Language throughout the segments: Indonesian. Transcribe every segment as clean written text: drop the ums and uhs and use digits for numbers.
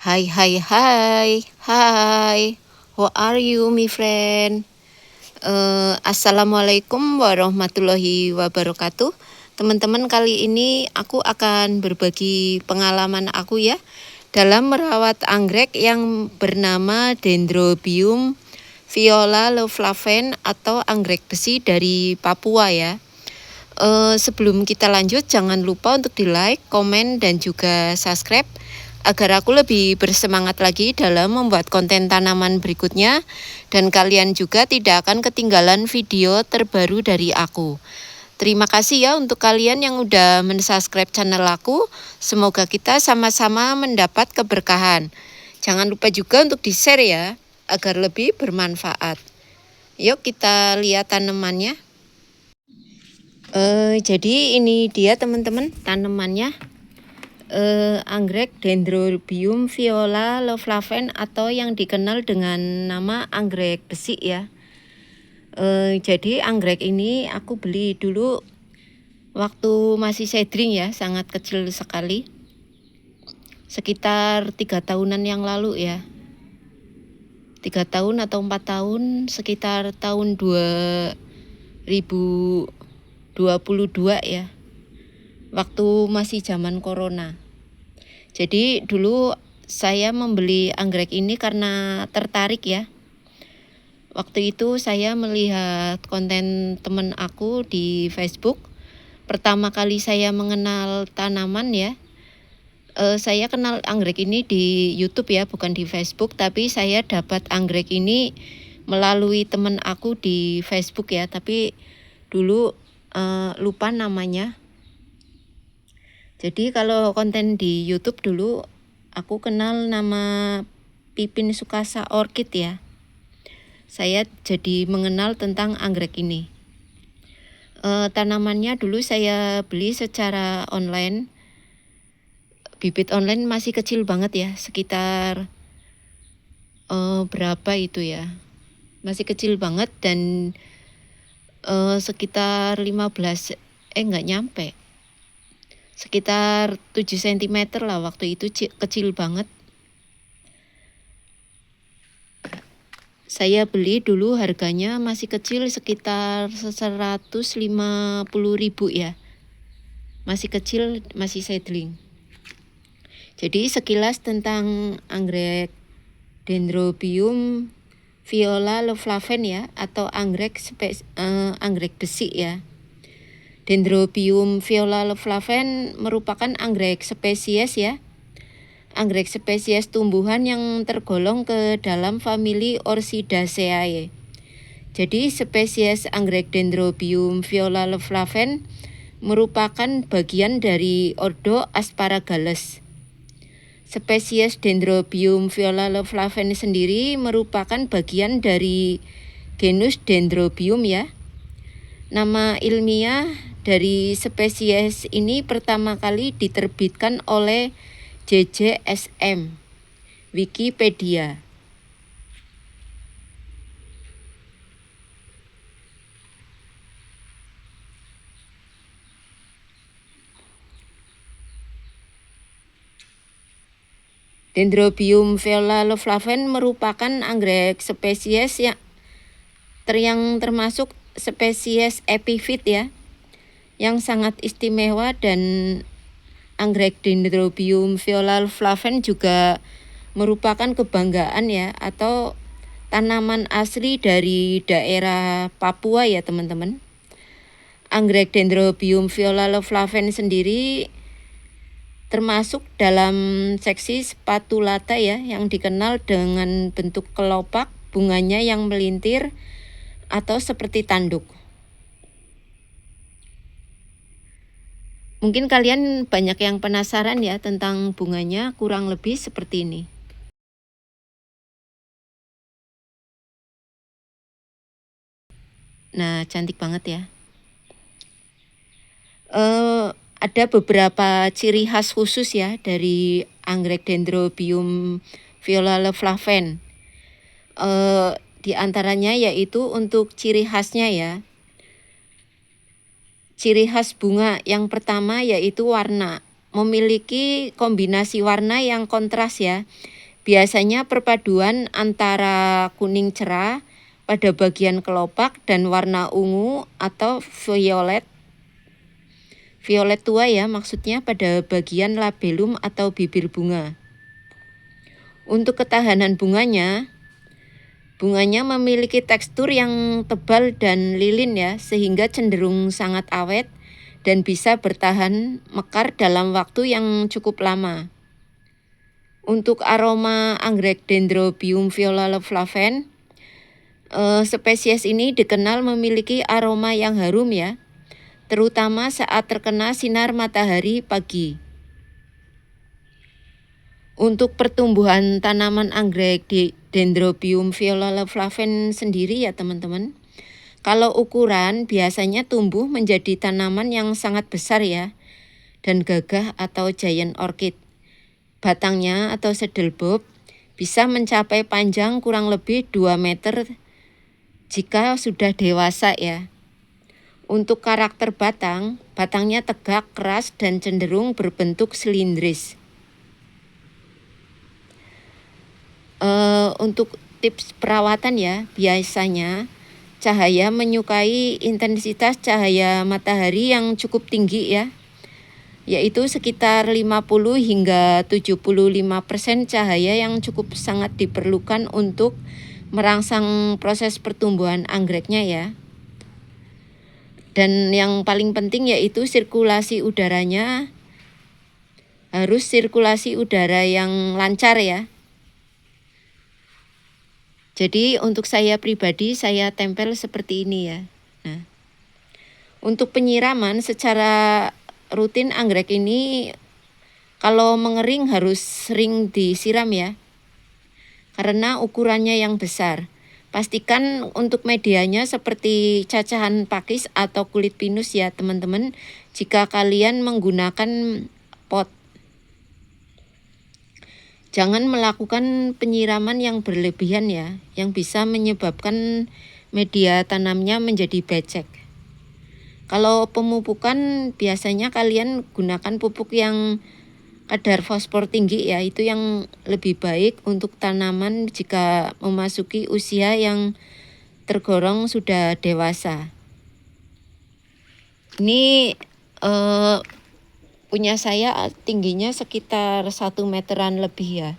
Hai, hai, hai, hai. How are you, my friend? Assalamualaikum warahmatullahi wabarakatuh. Teman-teman, kali ini aku akan berbagi pengalaman aku ya dalam merawat anggrek yang bernama Dendrobium viola leflaven atau anggrek besi dari Papua ya. Sebelum kita lanjut, jangan lupa untuk di-like, komen, dan juga subscribe agar aku lebih bersemangat lagi dalam membuat konten tanaman berikutnya dan kalian juga tidak akan ketinggalan video terbaru dari aku. Terima kasih ya untuk kalian yang udah mensubscribe channel aku. Semoga kita sama-sama mendapat keberkahan. Jangan lupa juga untuk di-share ya agar lebih bermanfaat. Yuk kita lihat tanamannya. Jadi ini dia teman-teman tanamannya, anggrek Dendrobium viola leflaven atau yang dikenal dengan nama anggrek besi ya. Jadi anggrek ini aku beli dulu waktu masih seedling ya, sangat kecil sekali, sekitar 3 tahunan yang lalu ya, 3 tahun atau 4 tahun, sekitar tahun 2022 ya, waktu masih zaman corona. Jadi dulu saya membeli anggrek ini karena tertarik ya. Waktu itu saya melihat konten teman aku di Facebook. Pertama kali saya mengenal tanaman ya. Saya kenal anggrek ini di YouTube ya, bukan di Facebook. Tapi saya dapat anggrek ini melalui teman aku di Facebook ya. Tapi dulu lupa namanya. Jadi kalau konten di YouTube dulu aku kenal nama Pipin Sukasa Orchid ya. Saya jadi mengenal tentang anggrek ini. Tanamannya dulu saya beli secara online. Bibit online masih kecil banget ya, sekitar berapa itu ya? Masih kecil banget dan sekitar 15 nggak nyampe. Sekitar 7 cm lah waktu itu, kecil banget. Saya beli dulu harganya masih kecil, sekitar 150.000 ya. Masih kecil, masih seedling. Jadi sekilas tentang anggrek Dendrobium viola leflaven ya, atau anggrek besi ya. Dendrobium viola leflaven merupakan anggrek spesies ya. Anggrek spesies tumbuhan yang tergolong ke dalam famili Orchidaceae. Jadi spesies anggrek Dendrobium viola leflaven merupakan bagian dari ordo Asparagales. Spesies Dendrobium viola leflaven sendiri merupakan bagian dari genus Dendrobium ya. Nama ilmiah dari spesies ini pertama kali diterbitkan oleh JJSM Wikipedia. Dendrobium viola leflaven merupakan anggrek spesies yang termasuk spesies epifit ya, yang sangat istimewa, dan anggrek Dendrobium viola leflaven juga merupakan kebanggaan ya, atau tanaman asli dari daerah Papua ya teman-teman. Anggrek Dendrobium viola leflaven sendiri termasuk dalam seksi spatulata ya, yang dikenal dengan bentuk kelopak, bunganya yang melintir atau seperti tanduk. Mungkin kalian banyak yang penasaran ya tentang bunganya, kurang lebih seperti ini. Nah, cantik banget ya. Ada beberapa ciri khas khusus ya dari anggrek Dendrobium viola leflaven. Di antaranya yaitu untuk ciri khasnya ya. Ciri khas bunga yang pertama yaitu warna. memiliki kombinasi warna yang kontras ya. Biasanya perpaduan antara kuning cerah pada bagian kelopak dan warna ungu atau violet tua ya, maksudnya pada bagian labellum atau bibir bunga. Untuk ketahanan bunganya memiliki tekstur yang tebal dan lilin ya, sehingga cenderung sangat awet dan bisa bertahan mekar dalam waktu yang cukup lama. Untuk aroma anggrek Dendrobium violiflaven, spesies ini dikenal memiliki aroma yang harum ya, terutama saat terkena sinar matahari pagi. Untuk pertumbuhan tanaman anggrek di Dendrobium violiflaven sendiri ya teman-teman, kalau ukuran biasanya tumbuh menjadi tanaman yang sangat besar ya, dan gagah atau giant orchid. Batangnya atau saddle bulb bisa mencapai panjang kurang lebih 2 meter jika sudah dewasa ya. Untuk karakter batangnya tegak, keras, dan cenderung berbentuk silindris. Untuk tips perawatan ya, biasanya cahaya menyukai intensitas cahaya matahari yang cukup tinggi ya, yaitu sekitar 50 hingga 75% cahaya yang cukup sangat diperlukan untuk merangsang proses pertumbuhan anggreknya ya. Dan yang paling penting yaitu sirkulasi udaranya, harus sirkulasi udara yang lancar ya. Jadi untuk saya pribadi saya tempel seperti ini ya. Nah, untuk penyiraman secara rutin anggrek ini kalau mengering harus sering disiram ya, karena ukurannya yang besar. Pastikan untuk medianya seperti cacahan pakis atau kulit pinus ya teman-teman, jika kalian menggunakan pot. Jangan melakukan penyiraman yang berlebihan ya, yang bisa menyebabkan media tanamnya menjadi becek. Kalau pemupukan biasanya kalian gunakan pupuk yang kadar fosfor tinggi ya, itu yang lebih baik untuk tanaman jika memasuki usia yang tergolong sudah dewasa. Ini punya saya tingginya sekitar 1 meteran lebih ya.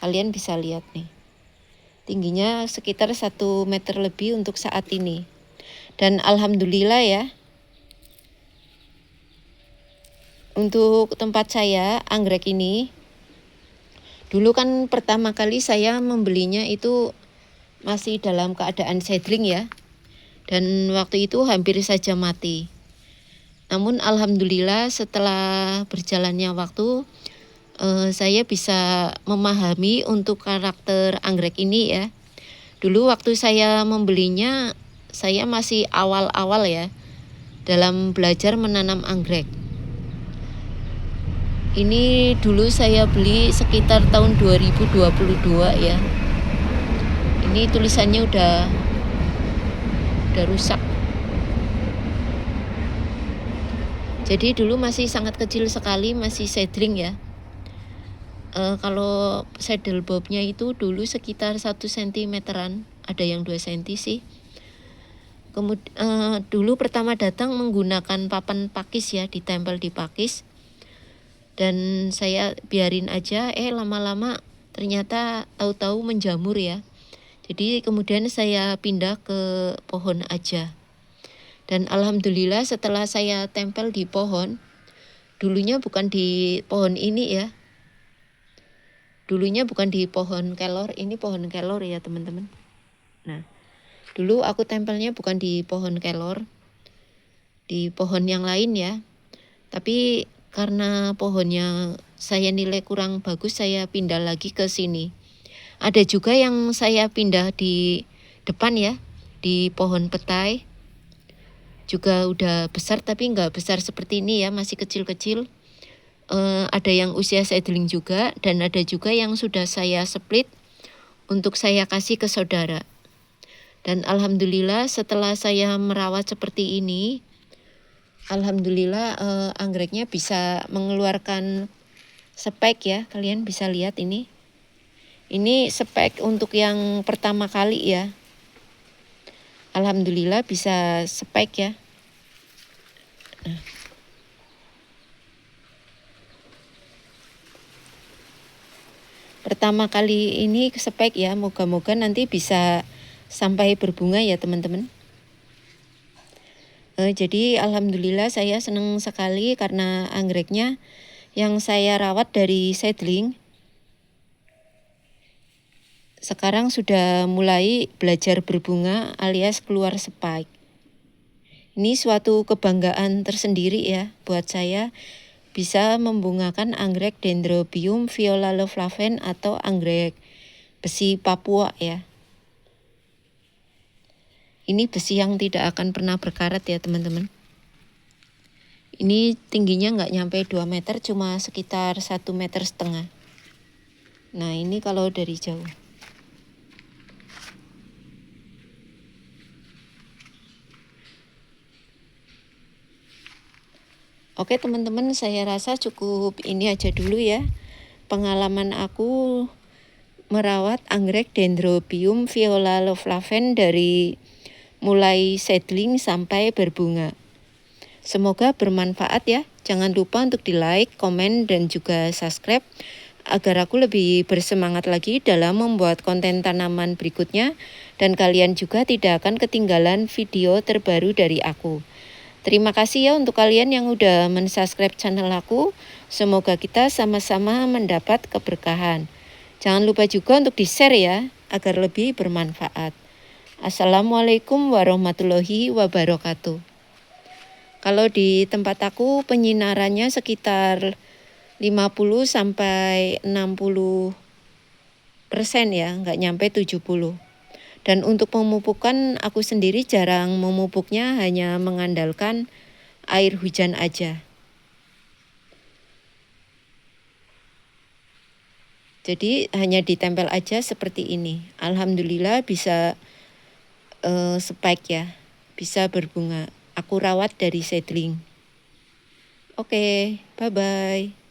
Kalian bisa lihat nih. Tingginya sekitar 1 meter lebih untuk saat ini. Dan alhamdulillah ya, untuk tempat saya anggrek ini, dulu kan pertama kali saya membelinya itu masih dalam keadaan seedling ya, dan waktu itu hampir saja mati. Namun alhamdulillah setelah berjalannya waktu, saya bisa memahami untuk karakter anggrek ini ya. Dulu waktu saya membelinya, saya masih awal-awal ya dalam belajar menanam anggrek. Ini dulu saya beli sekitar tahun 2022 ya. Ini tulisannya udah rusak. Jadi dulu masih sangat kecil sekali, masih seedling ya. Kalau saddle bulbnya itu dulu sekitar 1 cm-an, ada yang 2 cm sih. Kemudian dulu pertama datang menggunakan papan pakis ya, ditempel di pakis. Dan saya biarin aja, lama-lama ternyata tahu-tahu menjamur ya. Jadi kemudian saya pindah ke pohon aja. Dan alhamdulillah setelah saya tempel di pohon, dulunya bukan di pohon ini ya. Dulunya bukan di pohon kelor, ini pohon kelor ya teman-teman. Nah, dulu aku tempelnya bukan di pohon kelor, di pohon yang lain ya. Tapi karena pohonnya saya nilai kurang bagus, saya pindah lagi ke sini. Ada juga yang saya pindah di depan ya, di pohon petai. Juga udah besar tapi nggak besar seperti ini ya, masih kecil-kecil. Ada yang usia seedling juga, dan ada juga yang sudah saya split untuk saya kasih ke saudara. Dan alhamdulillah setelah saya merawat seperti ini, Alhamdulillah anggreknya bisa mengeluarkan spike ya, kalian bisa lihat ini. Ini spike untuk yang pertama kali ya. Alhamdulillah bisa spike ya. Nah. Pertama kali ini spike ya, moga-moga nanti bisa sampai berbunga ya teman-teman. Jadi alhamdulillah saya senang sekali karena anggreknya yang saya rawat dari seedling sekarang sudah mulai belajar berbunga alias keluar spike. Ini suatu kebanggaan tersendiri ya buat saya bisa membungakan anggrek Dendrobium violaceflaven atau anggrek besi Papua ya. Ini besi yang tidak akan pernah berkarat ya teman-teman. Ini tingginya nggak nyampe 2 meter, cuma sekitar 1,5 meter. Nah ini kalau dari jauh. Oke teman-teman, saya rasa cukup ini aja dulu ya. Pengalaman aku merawat anggrek Dendrobium violaceflaven dari mulai seedling sampai berbunga. Semoga bermanfaat ya. Jangan lupa untuk di like, komen, dan juga subscribe agar aku lebih bersemangat lagi dalam membuat konten tanaman berikutnya dan kalian juga tidak akan ketinggalan video terbaru dari aku. Terima kasih ya untuk kalian yang udah mensubscribe channel aku. Semoga kita sama-sama mendapat keberkahan. Jangan lupa juga untuk di-share ya agar lebih bermanfaat. Assalamualaikum warahmatullahi wabarakatuh. Kalau di tempat aku penyinarannya sekitar 50 sampai 60% ya, nggak nyampe 70. Dan untuk pemupukan aku sendiri jarang memupuknya, hanya mengandalkan air hujan aja. Jadi hanya ditempel aja seperti ini. Alhamdulillah bisa spike ya, bisa berbunga. Aku rawat dari seedling. Oke, bye-bye.